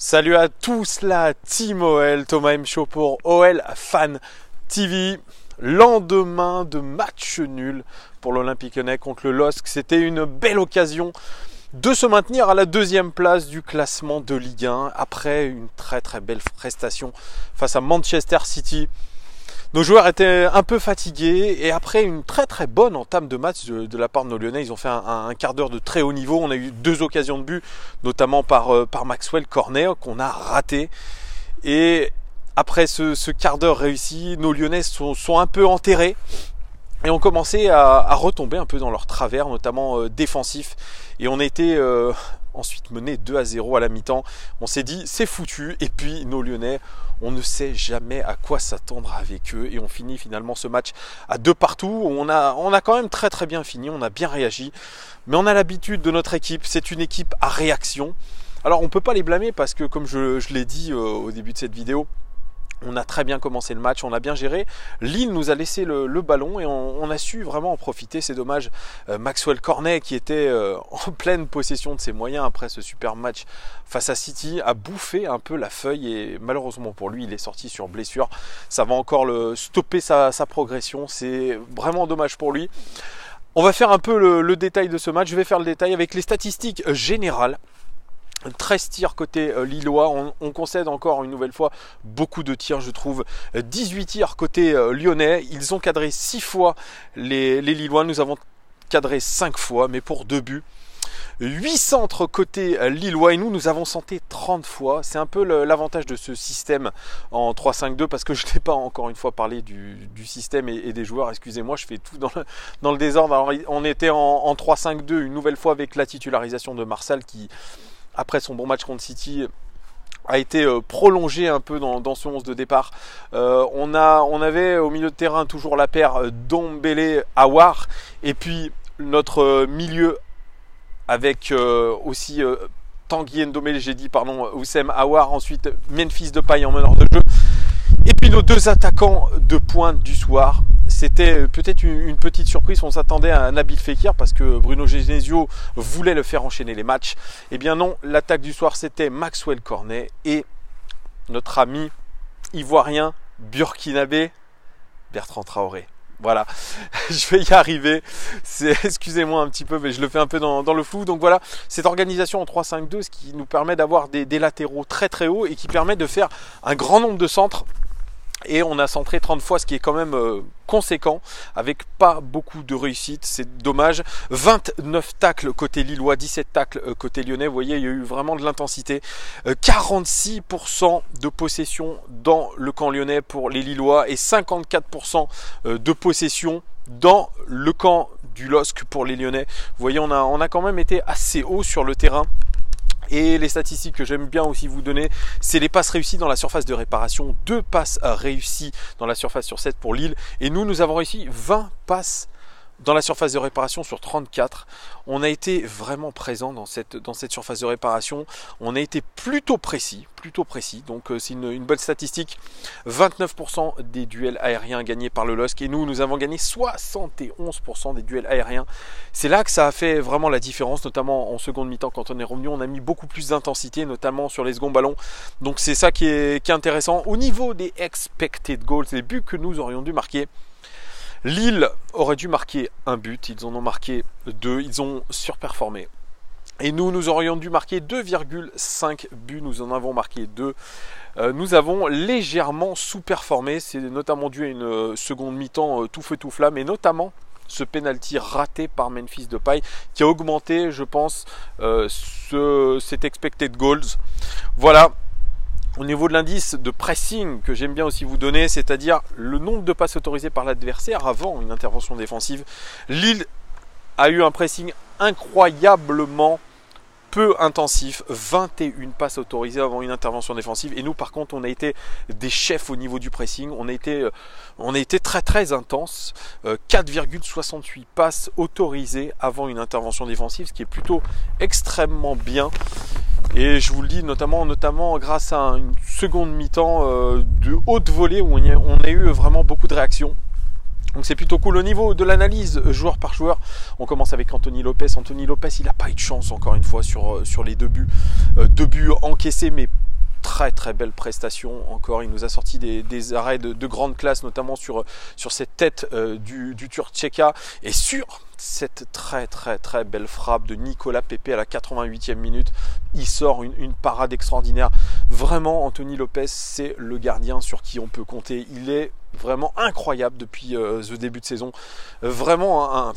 Salut à tous, la team OL, Thomas M. Show pour OL Fan TV. Lendemain de match nul pour l'Olympique Lyonnais contre le LOSC. C'était une belle occasion de se maintenir à la deuxième place du classement de Ligue 1 après une très belle prestation face à Manchester City. Nos joueurs étaient un peu fatigués et après une très bonne entame de match de la part de nos Lyonnais, ils ont fait un quart d'heure de très haut niveau. On a eu deux occasions de but, notamment par Maxwell Cornet qu'on a raté. Et après ce quart d'heure réussi, nos Lyonnais sont un peu enterrés et ont commencé à retomber un peu dans leur travers, notamment défensif. Et on a été ensuite mené 2-0 à la mi-temps. On s'est dit c'est foutu. Et puis nos Lyonnais, on ne sait jamais à quoi s'attendre avec eux. Et on finit finalement ce match à 2-2. On a quand même très bien fini. On a bien réagi. Mais on a l'habitude de notre équipe. C'est une équipe à réaction. Alors on ne peut pas les blâmer parce que comme je l'ai dit au début de cette vidéo, on a très bien commencé le match, on a bien géré. Lille nous a laissé le ballon et on a su vraiment en profiter. C'est dommage, Maxwell Cornet qui était en pleine possession de ses moyens après ce super match face à City a bouffé un peu la feuille et malheureusement pour lui il est sorti sur blessure. Ça va encore stopper sa progression, c'est vraiment dommage pour lui. On va faire un peu le détail de ce match, je vais faire le détail avec les statistiques générales. 13 tirs côté lillois, on concède encore une nouvelle fois beaucoup de tirs je trouve, 18 tirs côté lyonnais, ils ont cadré 6 fois les lillois, nous avons cadré 5 fois mais pour 2 buts. 8 centres côté lillois et nous avons centré 30 fois. C'est un peu l'avantage de ce système en 3-5-2 parce que je n'ai pas encore une fois parlé du système et des joueurs. Excusez-moi, je fais tout dans le désordre. Alors, on était en 3-5-2 une nouvelle fois avec la titularisation de Marsal qui, après son bon match contre City, a été prolongé un peu dans son 11 de départ. On avait au milieu de terrain toujours la paire Ndombele-Aouar et puis notre milieu avec aussi Tanguy Ndombele, j'ai dit pardon, Oussem Aouar, ensuite Memphis Depay en meneur de jeu. Et puis nos deux attaquants de pointe du soir. C'était peut-être une petite surprise, on s'attendait à Nabil Fekir parce que Bruno Genesio voulait le faire enchaîner les matchs. Eh bien non, l'attaque du soir c'était Maxwell Cornet et notre ami ivoirien burkinabé Bertrand Traoré. Voilà, je vais y arriver, excusez-moi un petit peu mais je le fais un peu dans le flou. Donc voilà, cette organisation en 3-5-2, ce qui nous permet d'avoir des latéraux très hauts et qui permet de faire un grand nombre de centres. Et on a centré 30 fois, ce qui est quand même conséquent, avec pas beaucoup de réussite, c'est dommage. 29 tacles côté lillois, 17 tacles côté lyonnais, vous voyez, il y a eu vraiment de l'intensité. 46% de possession dans le camp lyonnais pour les lillois et 54% de possession dans le camp du LOSC pour les lyonnais. Vous voyez, on a quand même été assez haut sur le terrain. Et les statistiques que j'aime bien aussi vous donner, c'est les passes réussies dans la surface de réparation. 2 passes réussies dans la surface sur 7 pour Lille. Et nous avons réussi 20 passes dans la surface de réparation sur 34. On a été vraiment présent dans cette surface de réparation. On a été plutôt précis. Donc c'est une bonne statistique. 29% des duels aériens gagnés par le LOSC. Et nous avons gagné 71% des duels aériens. C'est là que ça a fait vraiment la différence, notamment en seconde mi-temps quand on est revenu. On a mis beaucoup plus d'intensité, notamment sur les seconds ballons. Donc c'est ça qui est intéressant. Au niveau des expected goals, les buts que nous aurions dû marquer, Lille aurait dû marquer un but, ils en ont marqué 2, ils ont surperformé. Et nous aurions dû marquer 2,5 buts, nous en avons marqué 2. Nous avons légèrement sous-performé, c'est notamment dû à une seconde mi-temps tout feu tout flamme, et notamment ce penalty raté par Memphis Depay qui a augmenté, je pense, cet expected goals. Voilà. Au niveau de l'indice de pressing que j'aime bien aussi vous donner, c'est-à-dire le nombre de passes autorisées par l'adversaire avant une intervention défensive, Lille a eu un pressing incroyablement peu intensif, 21 passes autorisées avant une intervention défensive. Et nous par contre on a été des chefs au niveau du pressing, on a été très intense, 4,68 passes autorisées avant une intervention défensive, ce qui est plutôt extrêmement bien. Et je vous le dis notamment grâce à une seconde mi-temps de haute volée où on a eu vraiment beaucoup de réactions. Donc c'est plutôt cool. Au niveau de l'analyse joueur par joueur, on commence avec Anthony Lopes. Anthony Lopes, il n'a pas eu de chance encore une fois sur les 2 buts. 2 buts encaissés mais très très belle prestation encore. Il nous a sorti des arrêts de grande classe, notamment sur cette tête du Turc Tcheka et sur cette très très très belle frappe de Nicolas Pepe à la 88e minute. Il sort une parade extraordinaire. Vraiment, Anthony Lopez, c'est le gardien sur qui on peut compter. Il est vraiment incroyable depuis ce début de saison. Vraiment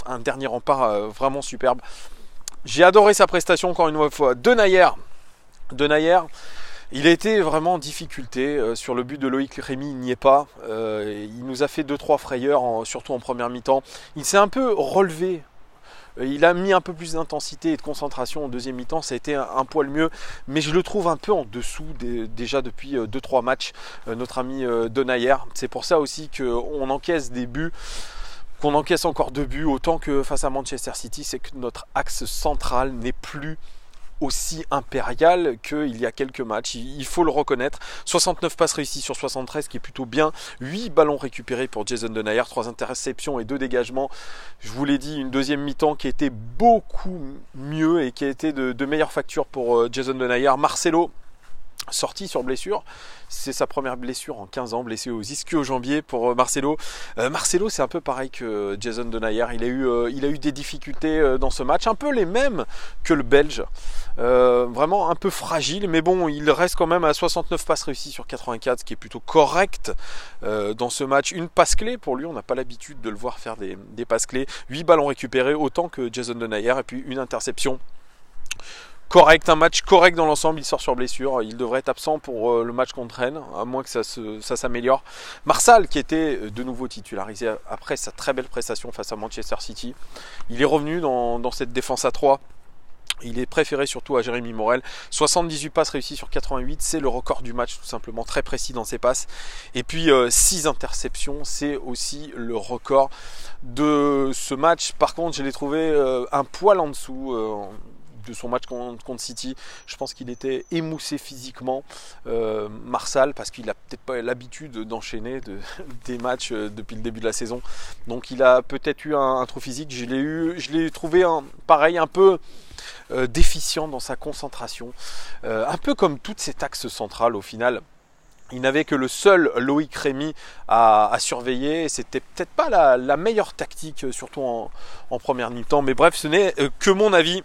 un dernier rempart vraiment superbe. J'ai adoré sa prestation encore une fois. Denayer, il a été vraiment en difficulté sur le but de Loïc Rémy, il n'y est pas. Il nous a fait 2-3 frayeurs, surtout en première mi-temps. Il s'est un peu relevé. Il a mis un peu plus d'intensité et de concentration en deuxième mi-temps, ça a été un poil mieux, mais je le trouve un peu en dessous déjà depuis 2-3 matchs, notre ami Denayer. C'est pour ça aussi qu'on encaisse des buts, qu'on encaisse encore 2 buts, autant que face à Manchester City, c'est que notre axe central n'est plus aussi impérial qu'il y a quelques matchs, il faut le reconnaître. 69 passes réussies sur 73, qui est plutôt bien. 8 ballons récupérés pour Jason Denayer, 3 interceptions et 2 dégagements. Je vous l'ai dit, une deuxième mi-temps qui a été beaucoup mieux et qui a été de meilleure facture pour Jason Denayer. Marcelo, sorti sur blessure, c'est sa première blessure en 15 ans, blessé aux ischio-jambiers pour Marcelo. Marcelo, c'est un peu pareil que Jason Denayer, il a eu des difficultés dans ce match, un peu les mêmes que le Belge, vraiment un peu fragile, mais bon, il reste quand même à 69 passes réussies sur 84, ce qui est plutôt correct dans ce match. Une passe clé pour lui, on n'a pas l'habitude de le voir faire des passes clés. 8 ballons récupérés, autant que Jason Denayer, et puis une interception. Correct, un match correct dans l'ensemble, il sort sur blessure, il devrait être absent pour le match contre Rennes, à moins que ça s'améliore. Marsal, qui était de nouveau titularisé après sa très belle prestation face à Manchester City, il est revenu dans cette défense à 3. Il est préféré surtout à Jérémy Morel. 78 passes réussies sur 88, c'est le record du match tout simplement, très précis dans ses passes. Et puis 6 interceptions, c'est aussi le record de ce match. Par contre, je l'ai trouvé un poil en dessous de son match contre City. Je pense qu'il était émoussé physiquement, Marsal, parce qu'il a peut-être pas l'habitude d'enchaîner des matchs depuis le début de la saison. Donc il a peut-être eu un trou physique. Je l'ai trouvé pareil, un peu déficient dans sa concentration, un peu comme toute cette axe centrale au final. Il n'avait que le seul Loïc Rémy à surveiller. C'était peut-être pas la meilleure tactique, surtout en première mi-temps. Mais bref, ce n'est que mon avis.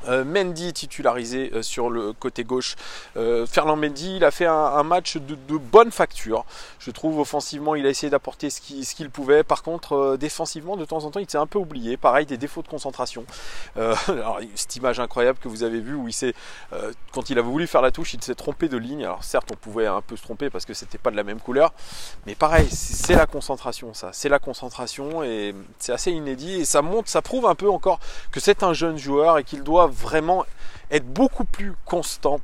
Mendy titularisé sur le côté gauche. Ferland Mendy, il a fait un match de bonne facture. Je trouve offensivement, il a essayé d'apporter ce qu'il pouvait. Par contre, défensivement, de temps en temps, il s'est un peu oublié. Pareil, des défauts de concentration. Alors, cette image incroyable que vous avez vue où quand il a voulu faire la touche, il s'est trompé de ligne. Alors certes, on pouvait un peu se tromper parce que c'était pas de la même couleur. Mais pareil, c'est la concentration, ça. C'est la concentration et c'est assez inédit. Et ça prouve un peu encore que c'est un jeune joueur et qu'il doit vraiment être beaucoup plus constant.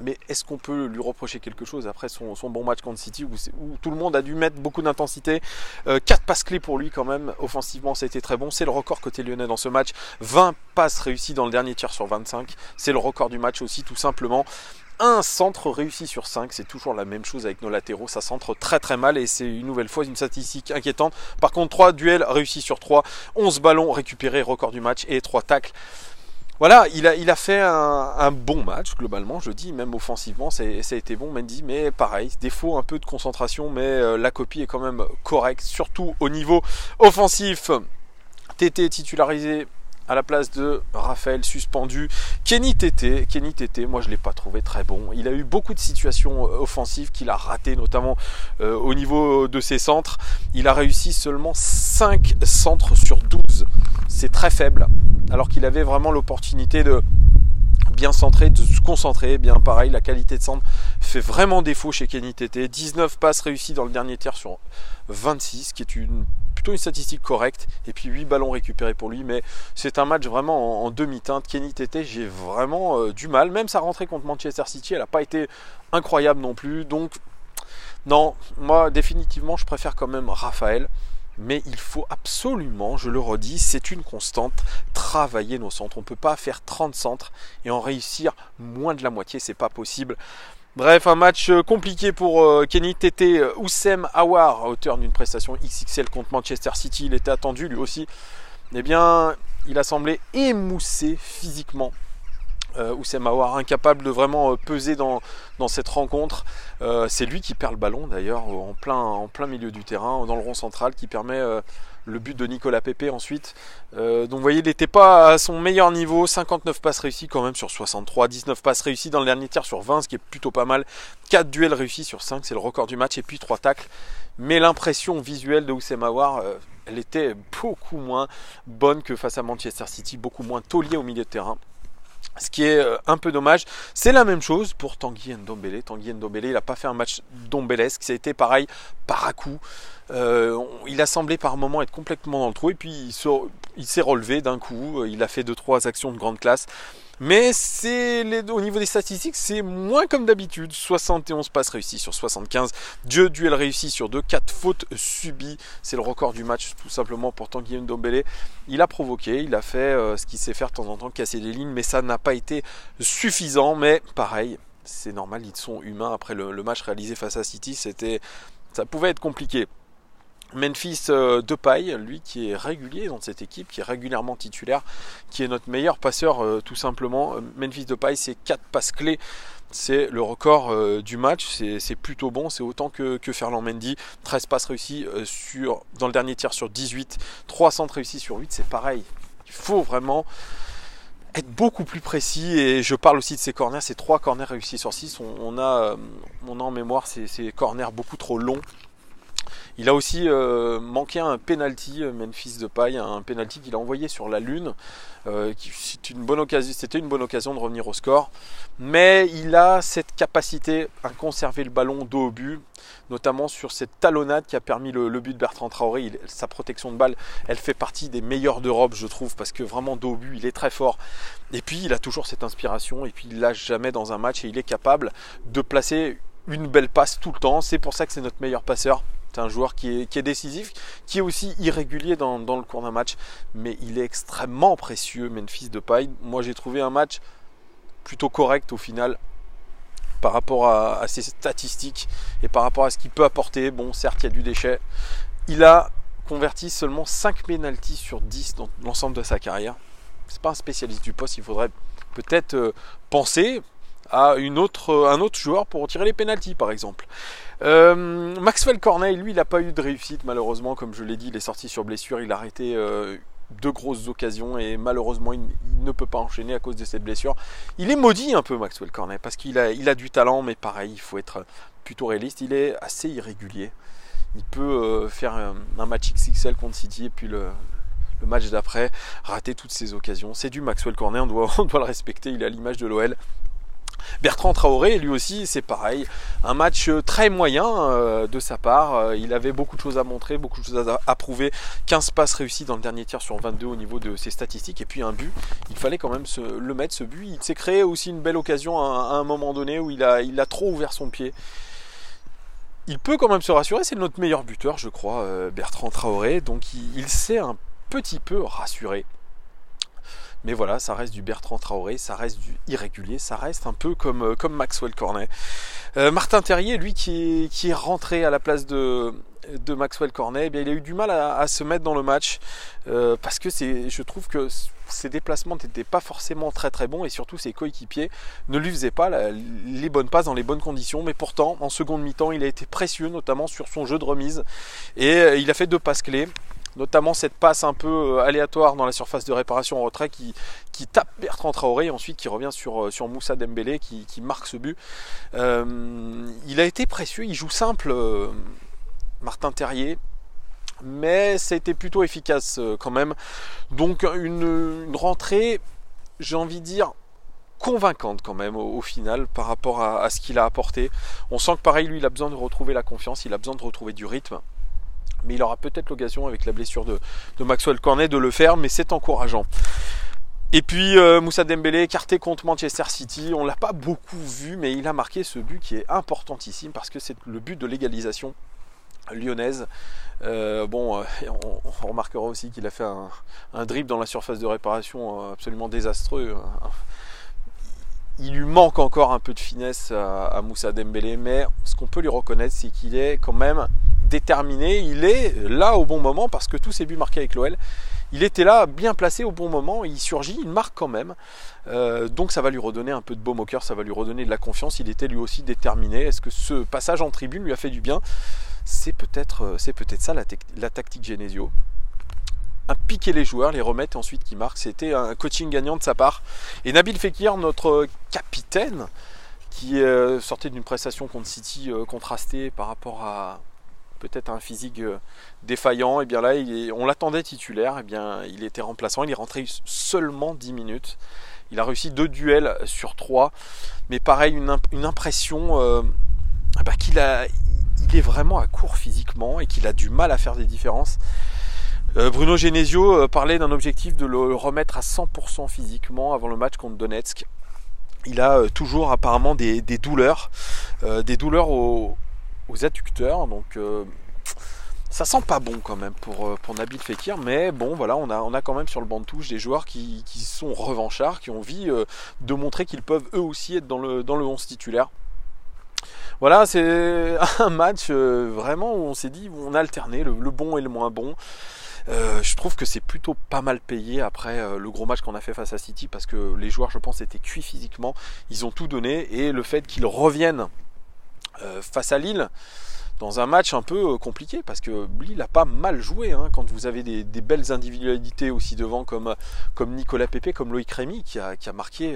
Mais est-ce qu'on peut lui reprocher quelque chose après son bon match contre City où tout le monde a dû mettre beaucoup d'intensité? 4 passes clés pour lui quand même, offensivement ça a été très bon, c'est le record côté lyonnais dans ce match. 20 passes réussies dans le dernier tiers sur 25, c'est le record du match aussi tout simplement. Un centre réussi sur 5, c'est toujours la même chose avec nos latéraux, ça centre très très mal et c'est une nouvelle fois une statistique inquiétante. Par contre 3 duels réussis sur 3, 11 ballons récupérés, record du match, et 3 tacles. Voilà, il a fait un bon match globalement, je dis, même offensivement, ça a été bon Mendy, mais pareil, défaut un peu de concentration, mais la copie est quand même correcte, surtout au niveau offensif. Tété titularisé à la place de Raphaël suspendu. Kenny Tété, moi je ne l'ai pas trouvé très bon. Il a eu beaucoup de situations offensives qu'il a ratées, notamment au niveau de ses centres. Il a réussi seulement 5 centres sur 12. C'est très faible, alors qu'il avait vraiment l'opportunité de bien centrer, de se concentrer. Bien pareil, la qualité de centre fait vraiment défaut chez Kenny Tété. 19 passes réussies dans le dernier tiers sur 26, qui est plutôt une statistique correcte, et puis 8 ballons récupérés pour lui, mais c'est un match vraiment en demi-teinte. Kenny Tété, j'ai vraiment du mal, même sa rentrée contre Manchester City, elle n'a pas été incroyable non plus, donc non, moi définitivement je préfère quand même Raphaël. Mais il faut absolument, je le redis, c'est une constante, travailler nos centres. On ne peut pas faire 30 centres et en réussir moins de la moitié, c'est pas possible. Bref, un match compliqué pour Kenny Tété. Oussem Aouar, auteur d'une prestation XXL contre Manchester City, il était attendu lui aussi. Eh bien, il a semblé émoussé physiquement Oussem Aouar incapable de vraiment peser dans cette rencontre. C'est lui qui perd le ballon d'ailleurs en plein milieu du terrain, dans le rond central, qui permet le but de Nicolas Pepe ensuite. Donc vous voyez, il n'était pas à son meilleur niveau. 59 passes réussies quand même sur 63, 19 passes réussies dans le dernier tiers sur 20, ce qui est plutôt pas mal. 4 duels réussis sur 5, c'est le record du match, et puis 3 tacles. Mais l'impression visuelle de Oussem Aouar, elle était beaucoup moins bonne que face à Manchester City, beaucoup moins taulier au milieu de terrain. Ce qui est un peu dommage. C'est la même chose pour Tanguy Ndombele. Tanguy Ndombele, il n'a pas fait un match dombelesque. Ça a été pareil par à coup. Il a semblé par moments être complètement dans le trou. Et puis il s'est relevé d'un coup. Il a fait 2-3 actions de grande classe. Mais au niveau des statistiques, c'est moins comme d'habitude. 71 passes réussies sur 75. 2 duels réussis sur 2. 4 fautes subies. C'est le record du match tout simplement pour Tanguy Ndombele. Il a provoqué, il a fait ce qu'il sait faire de temps en temps, casser des lignes. Mais ça n'a pas été suffisant. Mais pareil, c'est normal, ils sont humains. Après le match réalisé face à City, ça pouvait être compliqué. Memphis Depay, lui qui est régulier dans cette équipe, qui est régulièrement titulaire, qui est notre meilleur passeur tout simplement. Memphis Depay, c'est 4 passes clés, c'est le record du match, c'est plutôt bon, c'est autant que Ferland Mendy. 13 passes réussies dans le dernier tiers sur 18, 3 centres réussis sur 8, c'est pareil. Il faut vraiment être beaucoup plus précis, et je parle aussi de ses corners, c'est 3 corners réussis sur 6, on a en mémoire ces corners beaucoup trop longs. Il a aussi manqué un penalty, Memphis Depay, un penalty qu'il a envoyé sur la lune. C'était une bonne occasion de revenir au score. Mais il a cette capacité à conserver le ballon dos au but, notamment sur cette talonnade qui a permis le but de Bertrand Traoré. Sa protection de balle, elle fait partie des meilleures d'Europe, je trouve, parce que vraiment dos au but, il est très fort. Et puis il a toujours cette inspiration, et puis il lâche jamais dans un match, et il est capable de placer une belle passe tout le temps. C'est pour ça que c'est notre meilleur passeur. C'est un joueur qui est décisif, qui est aussi irrégulier dans le cours d'un match, mais il est extrêmement précieux, Memphis Depay. Moi, j'ai trouvé un match plutôt correct au final par rapport à ses statistiques et par rapport à ce qu'il peut apporter. Bon, certes, il y a du déchet. Il a converti seulement 5 pénaltys sur 10 dans l'ensemble de sa carrière. C'est pas un spécialiste du poste, il faudrait peut-être penser à un autre joueur pour tirer les pénaltys par exemple. Maxwell Cornet, lui, il n'a pas eu de réussite malheureusement, comme je l'ai dit, il est sorti sur blessure, il a arrêté 2 grosses occasions, et malheureusement il ne peut pas enchaîner à cause de cette blessure. Il est maudit un peu, Maxwell Cornet, parce qu'il a du talent, mais pareil, il faut être plutôt réaliste, il est assez irrégulier. Il peut faire un match XXL contre City, et puis le match d'après rater toutes ses occasions. C'est du Maxwell Cornet, on doit le respecter, il est à l'image de l'OL. Bertrand Traoré, lui aussi, c'est pareil. Un match très moyen de sa part. Il avait beaucoup de choses à montrer, beaucoup de choses à prouver. 15 passes réussies dans le dernier tiers sur 22 au niveau de ses statistiques. Et puis un but, il fallait quand même le mettre, ce but. Il s'est créé aussi une belle occasion à un moment donné où il a trop ouvert son pied. Il peut quand même se rassurer, c'est notre meilleur buteur, je crois, Bertrand Traoré. Donc il s'est un petit peu rassuré. Mais voilà, ça reste du Bertrand Traoré, ça reste du irrégulier, ça reste un peu comme Maxwell Cornet. Martin Terrier, lui, qui est rentré à la place de Maxwell Cornet, eh bien, il a eu du mal à se mettre dans le match, parce que je trouve que ses déplacements n'étaient pas forcément très très bons, et surtout ses coéquipiers ne lui faisaient pas les bonnes passes dans les bonnes conditions. Mais pourtant, en seconde mi-temps, il a été précieux, notamment sur son jeu de remise, et il a fait 2 passes clés. Notamment cette passe un peu aléatoire dans la surface de réparation en retrait qui tape Bertrand Traoré, et ensuite qui revient sur Moussa Dembélé qui marque ce but. Il a été précieux, il joue simple, Martin Terrier, mais ça a été plutôt efficace quand même. Donc une rentrée, j'ai envie de dire, convaincante quand même au final par rapport à ce qu'il a apporté. On sent que pareil, lui, il a besoin de retrouver la confiance, il a besoin de retrouver du rythme. Mais il aura peut-être l'occasion avec la blessure de Maxwell Cornet de le faire, mais c'est encourageant. Et puis Moussa Dembélé écarté contre Manchester City, on ne l'a pas beaucoup vu, mais il a marqué ce but qui est importantissime parce que c'est le but de l'égalisation lyonnaise. On remarquera aussi qu'il a fait un dribble dans la surface de réparation absolument désastreux. Il lui manque encore un peu de finesse à Moussa Dembélé, mais ce qu'on peut lui reconnaître, c'est qu'il est quand même déterminé, il est là au bon moment parce que tous ses buts marqués avec l'OL, il était là, bien placé au bon moment, il surgit, il marque quand même. Donc ça va lui redonner un peu de baume au cœur, ça va lui redonner de la confiance. Il était lui aussi déterminé. Est-ce que ce passage en tribune lui a fait du bien? C'est peut-être ça la tactique Genesio. Impliquer les joueurs, les remettre et ensuite qui marquent. C'était un coaching gagnant de sa part. Et Nabil Fekir, notre capitaine, qui sortait d'une prestation contre City contrastée par rapport à peut-être un physique défaillant, et bien là on l'attendait titulaire, et bien il était remplaçant, il est rentré seulement 10 minutes, il a réussi 2 duels sur 3, mais pareil une impression qu'il il est vraiment à court physiquement et qu'il a du mal à faire des différences. Bruno Genesio parlait d'un objectif de le remettre à 100% physiquement avant le match contre Donetsk. Il a toujours apparemment des douleurs aux adducteurs, donc ça sent pas bon quand même pour Nabil Fekir, mais bon voilà, on a quand même sur le banc de touche des joueurs qui sont revanchards, qui ont envie de montrer qu'ils peuvent eux aussi être dans le 11 titulaire. Voilà, c'est un match vraiment où on s'est dit, on a alterné le bon et le moins bon. Je trouve que c'est plutôt pas mal payé après le gros match qu'on a fait face à City, parce que les joueurs, je pense, étaient cuits physiquement, ils ont tout donné, et le fait qu'ils reviennent face à Lille dans un match un peu compliqué, parce que Lille a pas mal joué, hein, quand vous avez des belles individualités aussi devant comme Nicolas Pepe, comme Loïc Rémy qui a marqué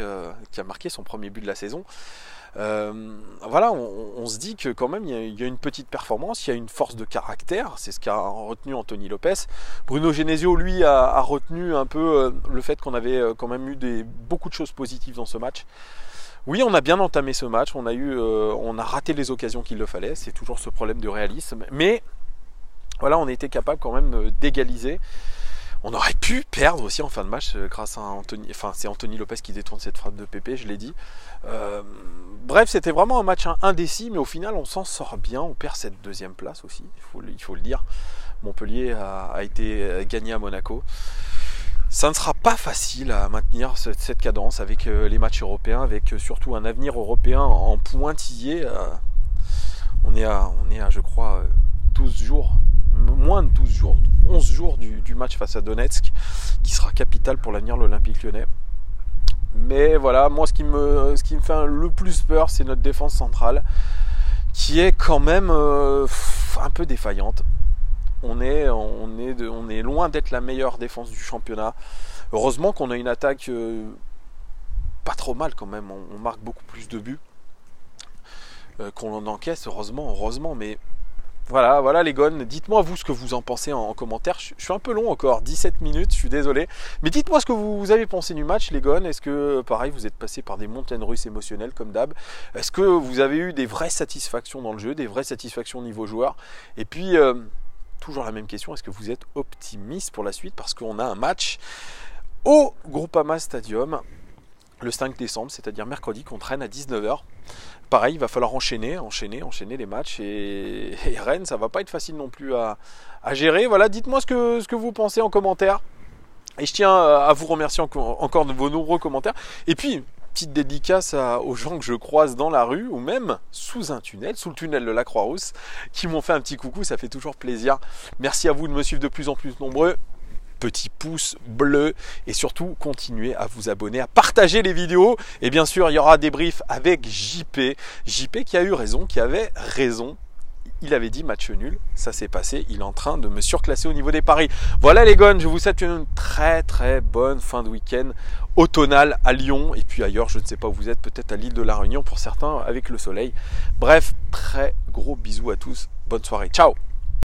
son premier but de la saison. Voilà, on se dit que quand même il y a une petite performance, il y a une force de caractère, c'est ce qu'a retenu Anthony Lopez. Bruno Genesio, lui, a retenu un peu le fait qu'on avait quand même eu beaucoup de choses positives dans ce match. Oui, on a bien entamé ce match, on a raté les occasions qu'il le fallait, c'est toujours ce problème de réalisme, mais voilà, on a été capable quand même d'égaliser. On aurait pu perdre aussi en fin de match grâce à Anthony, enfin c'est Anthony Lopez qui détourne cette frappe de Pepe, je l'ai dit. Bref, c'était vraiment un match indécis, mais au final on s'en sort bien, on perd cette deuxième place aussi, il faut le dire. Montpellier a été gagné à Monaco. Ça ne sera pas facile à maintenir cette cadence avec les matchs européens, avec surtout un avenir européen en pointillé. On est à je crois 12 jours, moins de 12 jours, 11 jours du match face à Donetsk, qui sera capital pour l'avenir de l'Olympique Lyonnais. Mais voilà, moi ce qui me fait le plus peur, c'est notre défense centrale, qui est quand même un peu défaillante. On est loin d'être la meilleure défense du championnat. Heureusement qu'on a une attaque pas trop mal quand même. On marque beaucoup plus de buts qu'on en encaisse, heureusement. Mais voilà les gones, dites-moi vous ce que vous en pensez en commentaire. Je suis un peu long encore, 17 minutes, je suis désolé. Mais dites-moi ce que vous avez pensé du match, les gones. Est-ce que, pareil, vous êtes passé par des montagnes russes émotionnelles comme d'hab? Est-ce que vous avez eu des vraies satisfactions dans le jeu, des vraies satisfactions au niveau joueur? Et puis... toujours la même question, est-ce que vous êtes optimiste pour la suite? Parce qu'on a un match au Groupama Stadium le 5 décembre, c'est-à-dire mercredi, contre Rennes à 19 h. Pareil, il va falloir enchaîner les matchs, et Rennes, ça va pas être facile non plus à gérer. Voilà, dites-moi ce que vous pensez en commentaire. Et je tiens à vous remercier encore de vos nombreux commentaires. Et puis, petite dédicace aux gens que je croise dans la rue ou même sous un tunnel, sous le tunnel de la Croix-Rousse, qui m'ont fait un petit coucou, ça fait toujours plaisir. Merci à vous de me suivre de plus en plus nombreux. Petit pouce bleu et surtout continuez à vous abonner, à partager les vidéos. Et bien sûr, il y aura des briefs avec JP. JP qui a eu raison, qui avait raison. Il avait dit match nul, ça s'est passé, il est en train de me surclasser au niveau des paris. Voilà les gones, je vous souhaite une très très bonne fin de week-end automnale à Lyon et puis ailleurs, je ne sais pas où vous êtes, peut-être à l'île de la Réunion pour certains avec le soleil. Bref, très gros bisous à tous, bonne soirée, ciao.